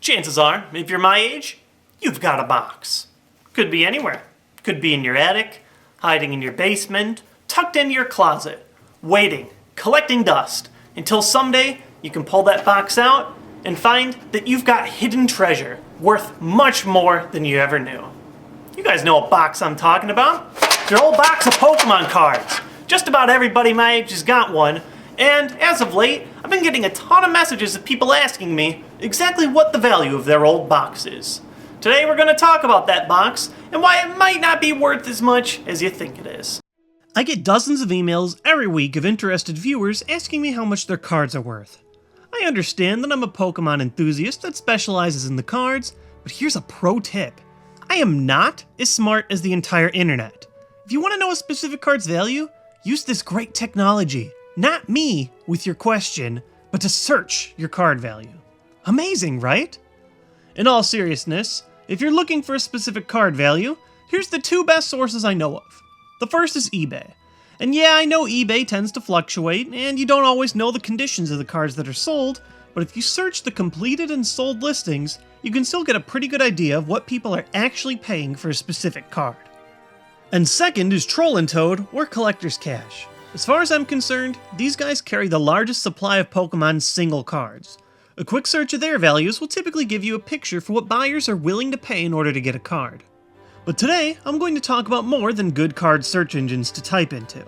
Chances are, if you're my age, you've got a box. Could be anywhere. Could be in your attic, hiding in your basement, tucked into your closet, waiting, collecting dust, until someday you can pull that box out and find that you've got hidden treasure worth much more than you ever knew. You guys know what box I'm talking about. It's your old box of Pokemon cards. Just about everybody my age has got one, and as of late, I've been getting a ton of messages of people asking me exactly what the value of their old box is. Today we're going to talk about that box and why it might not be worth as much as you think it is. I get dozens of emails every week of interested viewers asking me how much their cards are worth. I understand that I'm a Pokemon enthusiast that specializes in the cards, but here's a pro tip. I am not as smart as the entire internet. If you want to know a specific card's value, use this great technology. Not me with your question, but to search your card value. Amazing, right? In all seriousness, if you're looking for a specific card value, here's the two best sources I know of. The first is eBay. And yeah, I know eBay tends to fluctuate, and you don't always know the conditions of the cards that are sold, but if you search the completed and sold listings, you can still get a pretty good idea of what people are actually paying for a specific card. And second is Troll and Toad, or Collector's Cash. As far as I'm concerned, these guys carry the largest supply of Pokemon's single cards. A quick search of their values will typically give you a picture for what buyers are willing to pay in order to get a card. But today, I'm going to talk about more than good card search engines to type into.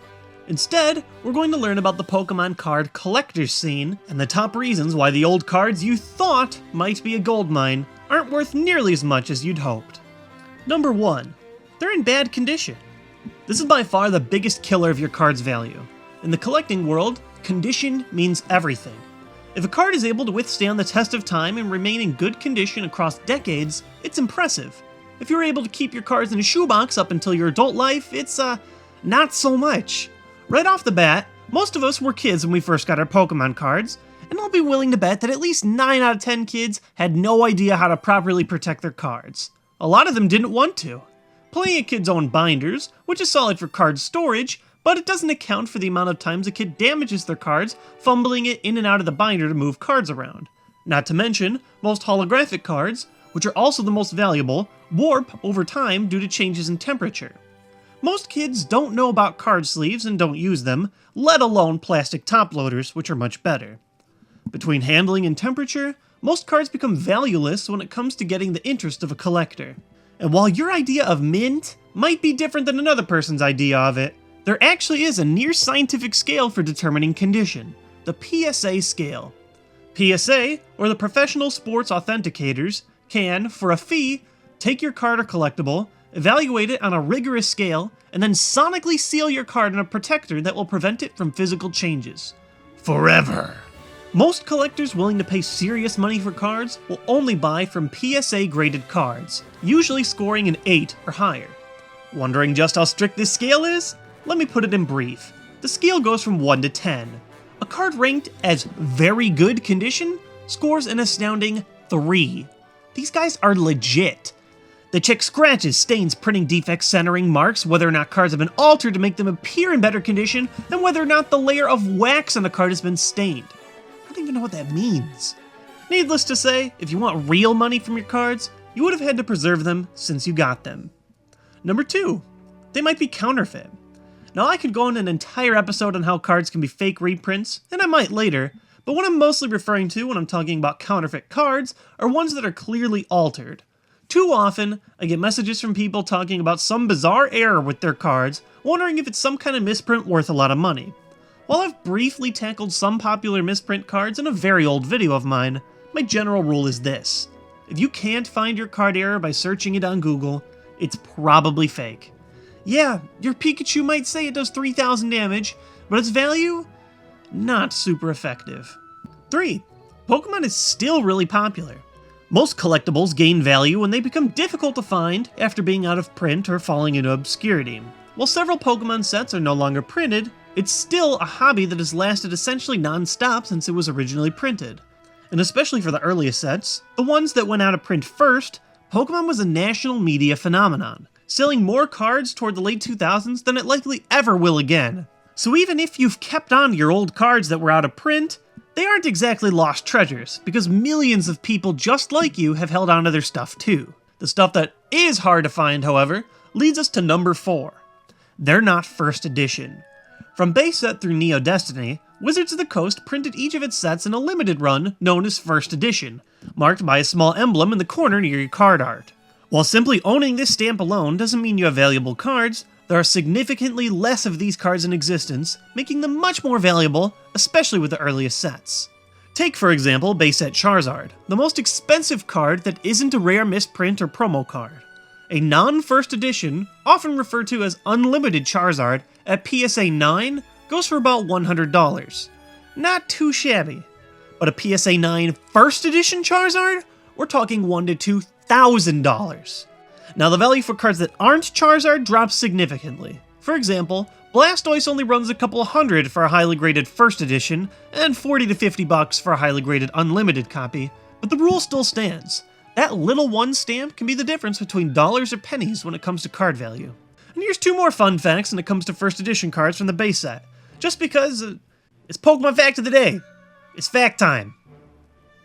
Instead, we're going to learn about the Pokemon card collector's scene and the top reasons why the old cards you thought might be a goldmine aren't worth nearly as much as you'd hoped. Number 1. They're in bad condition. This is by far the biggest killer of your card's value. In the collecting world, condition means everything. If a card is able to withstand the test of time and remain in good condition across decades, it's impressive. If you're able to keep your cards in a shoebox up until your adult life, it's, not so much. Right off the bat, most of us were kids when we first got our Pokemon cards, and I'll be willing to bet that at least 9 out of 10 kids had no idea how to properly protect their cards. A lot of them didn't want to. Plenty of kids own binders, which is solid for card storage, but it doesn't account for the amount of times a kid damages their cards, fumbling it in and out of the binder to move cards around. Not to mention, most holographic cards, which are also the most valuable, warp over time due to changes in temperature. Most kids don't know about card sleeves and don't use them, let alone plastic top loaders, which are much better. Between handling and temperature, most cards become valueless when it comes to getting the interest of a collector. And while your idea of mint might be different than another person's idea of it, there actually is a near-scientific scale for determining condition, the PSA scale. PSA, or the Professional Sports Authenticators, can, for a fee, take your card or collectible, evaluate it on a rigorous scale, and then sonically seal your card in a protector that will prevent it from physical changes. Forever! Most collectors willing to pay serious money for cards will only buy from PSA-graded cards, usually scoring an 8 or higher. Wondering just how strict this scale is? Let me put it in brief. The scale goes from 1 to 10. A card ranked as very good condition scores an astounding 3. These guys are legit. They check scratches, stains, printing defects, centering, marks, whether or not cards have been altered to make them appear in better condition, and whether or not the layer of wax on the card has been stained. I don't even know what that means. Needless to say, if you want real money from your cards, you would have had to preserve them since you got them. Number 2, they might be counterfeit. Now I could go on an entire episode on how cards can be fake reprints, and I might later, but what I'm mostly referring to when I'm talking about counterfeit cards are ones that are clearly altered. Too often, I get messages from people talking about some bizarre error with their cards, wondering if it's some kind of misprint worth a lot of money. While I've briefly tackled some popular misprint cards in a very old video of mine, my general rule is this. If you can't find your card error by searching it on Google, it's probably fake. Yeah, your Pikachu might say it does 3,000 damage, but its value? Not super effective. 3. Pokemon is still really popular. Most collectibles gain value when they become difficult to find after being out of print or falling into obscurity. While several Pokemon sets are no longer printed, it's still a hobby that has lasted essentially non-stop since it was originally printed. And especially for the earliest sets, the ones that went out of print first, Pokemon was a national media phenomenon, selling more cards toward the late 2000s than it likely ever will again. So even if you've kept on to your old cards that were out of print, They aren't exactly lost treasures, because millions of people just like you have held onto their stuff too. The stuff that is hard to find, however, leads us to number 4. They're not first edition. From base set through Neo Destiny, Wizards of the Coast printed each of its sets in a limited run known as First Edition, marked by a small emblem in the corner near your card art. While simply owning this stamp alone doesn't mean you have valuable cards, there are significantly less of these cards in existence, making them much more valuable, especially with the earliest sets. Take, for example, base set Charizard, the most expensive card that isn't a rare misprint or promo card. A non-first edition, often referred to as Unlimited Charizard, at PSA 9 goes for about $100. Not too shabby. But a PSA 9 first edition Charizard? We're talking $1,000 to $2,000. Now the value for cards that aren't Charizard drops significantly. For example, Blastoise only runs a couple hundred for a highly graded first edition, and $40 to $50 for a highly graded unlimited copy, but the rule still stands. That little one stamp can be the difference between dollars or pennies when it comes to card value. And here's 2 more fun facts when it comes to first edition cards from the base set. Just because it's Pokemon Fact of the Day. It's fact time.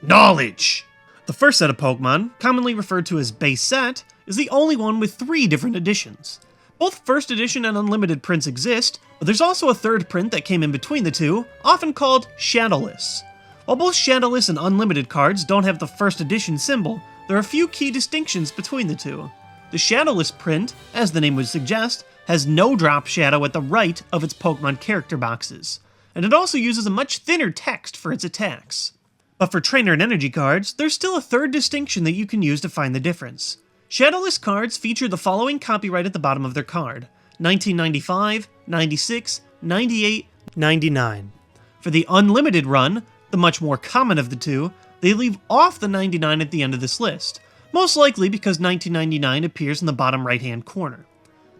Knowledge! The first set of Pokemon, commonly referred to as base set, is the only one with 3 different editions. Both first edition and unlimited prints exist, but there's also a third print that came in between the two, often called Shadowless. While both Shadowless and unlimited cards don't have the first edition symbol, there are a few key distinctions between the two. The Shadowless print, as the name would suggest, has no drop shadow at the right of its Pokemon character boxes, and it also uses a much thinner text for its attacks. But for trainer and energy cards, there's still a third distinction that you can use to find the difference. Shadowless cards feature the following copyright at the bottom of their card: 1995, 96, 98, 99. For the unlimited run, the much more common of the two, they leave off the 99 at the end of this list, most likely because 1999 appears in the bottom right-hand corner.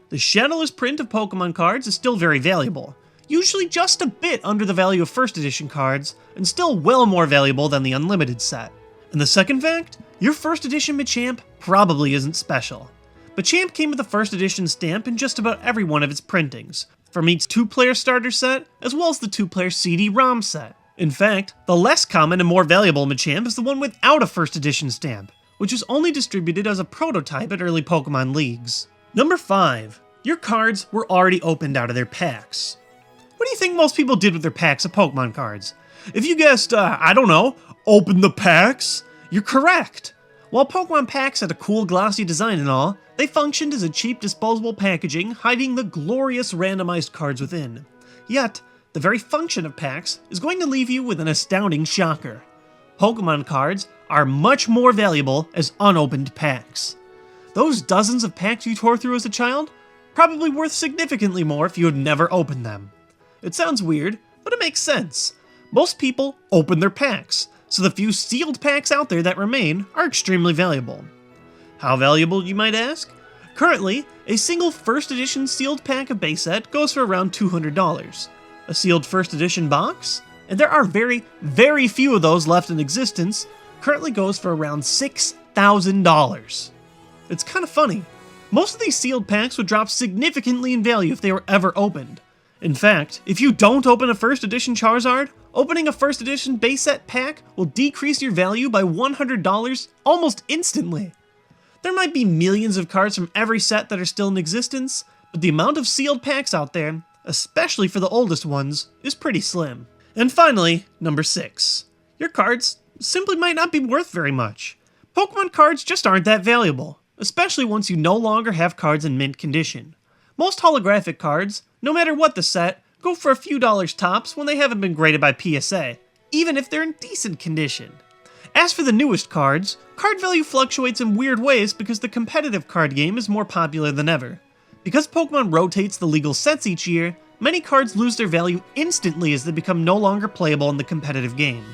The Shadowless print of Pokemon cards is still very valuable, usually just a bit under the value of first edition cards, and still well more valuable than the unlimited set. And the second fact? Your first edition Machamp probably isn't special. Machamp came with a first edition stamp in just about every one of its printings, from each 2-player starter set, as well as the 2-player CD-ROM set. In fact, the less common and more valuable Machamp is the one without a first edition stamp, which was only distributed as a prototype at early Pokemon leagues. Number 5. Your cards were already opened out of their packs. What do you think most people did with their packs of Pokemon cards? If you guessed, I don't know, open the packs, you're correct. While Pokemon packs had a cool glossy design and all, they functioned as a cheap disposable packaging hiding the glorious randomized cards within. Yet, the very function of packs is going to leave you with an astounding shocker. Pokemon cards are much more valuable as unopened packs. Those dozens of packs you tore through as a child? Probably worth significantly more if you had never opened them. It sounds weird, but it makes sense. Most people open their packs, so the few sealed packs out there that remain are extremely valuable. How valuable, you might ask? Currently, a single first edition sealed pack of base set goes for around $200. A sealed first edition box, and there are very, very few of those left in existence, currently goes for around $6,000. It's kind of funny. Most of these sealed packs would drop significantly in value if they were ever opened. In fact, if you don't open a first edition Charizard, opening a first edition base set pack will decrease your value by $100 almost instantly. There might be millions of cards from every set that are still in existence, but the amount of sealed packs out there, especially for the oldest ones, is pretty slim. And finally, number 6. Your cards simply might not be worth very much. Pokemon cards just aren't that valuable, especially once you no longer have cards in mint condition. Most holographic cards, no matter what the set, go for a few dollars tops when they haven't been graded by PSA, even if they're in decent condition. As for the newest cards, card value fluctuates in weird ways because the competitive card game is more popular than ever. Because Pokemon rotates the legal sets each year, many cards lose their value instantly as they become no longer playable in the competitive game.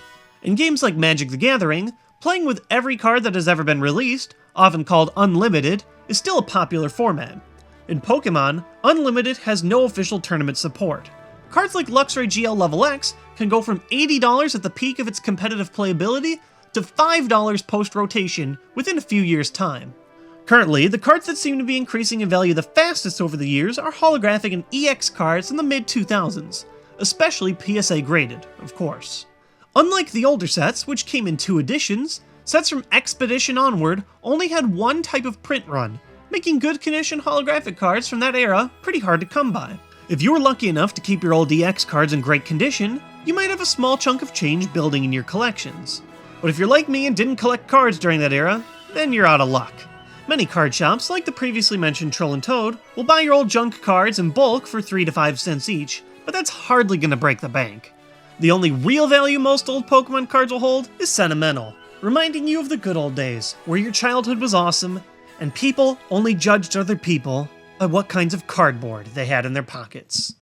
In games like Magic the Gathering, playing with every card that has ever been released, often called Unlimited, is still a popular format. In Pokemon, Unlimited has no official tournament support. Cards like Luxray GL Level X can go from $80 at the peak of its competitive playability to $5 post-rotation within a few years' time. Currently, the cards that seem to be increasing in value the fastest over the years are holographic and EX cards in the mid-2000s, especially PSA graded, of course. Unlike the older sets, which came in 2 editions, sets from Expedition onward only had one type of print run, making good condition holographic cards from that era pretty hard to come by. If you were lucky enough to keep your old EX cards in great condition, you might have a small chunk of change building in your collections. But if you're like me and didn't collect cards during that era, then you're out of luck. Many card shops, like the previously mentioned Troll and Toad, will buy your old junk cards in bulk for 3 to 5 cents each, but that's hardly gonna break the bank. The only real value most old Pokemon cards will hold is sentimental, reminding you of the good old days, where your childhood was awesome, and people only judged other people by what kinds of cardboard they had in their pockets.